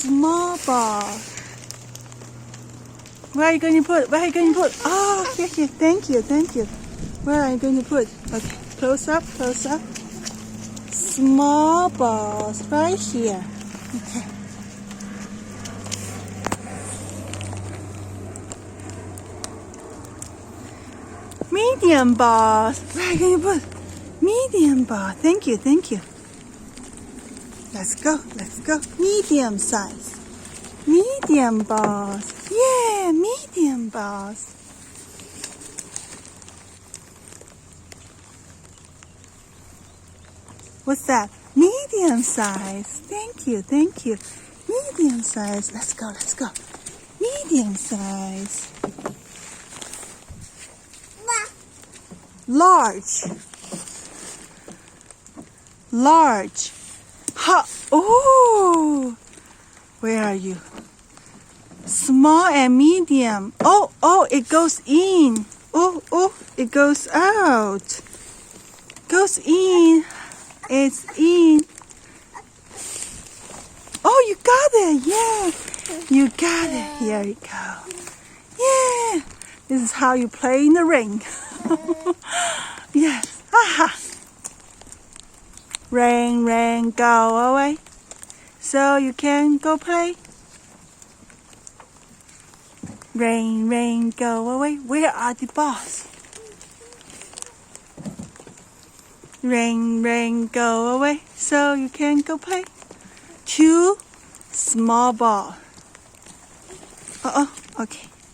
small ball. Where are you going to put? Where are you going to put? Oh, here, here. Thank you, thank you. Where are you going to put? Okay, close up, close up. Small balls right here. Okay. Medium balls. Where are you going to put? Medium ball. Thank you, thank you. Let's go, let's go. Medium size. Medium balls. Yeah, medium balls. What's that? Medium size. Thank you, thank you. Medium size. Let's go, let's go. Medium size. Large. Large. Ha! Oh! Where are you? Small and medium. Oh, oh, it goes in. Oh, oh, it goes out. Goes in. It's in. Oh, you got it. Yeah. You got it. Here you go. Yeah. This is how you play in the ring. Yes. Aha. Rain, rain, go away. So you can go play. Rain, rain, go away. Where are the balls? Rain, rain, go away. So you can go play. 2 small balls. Okay.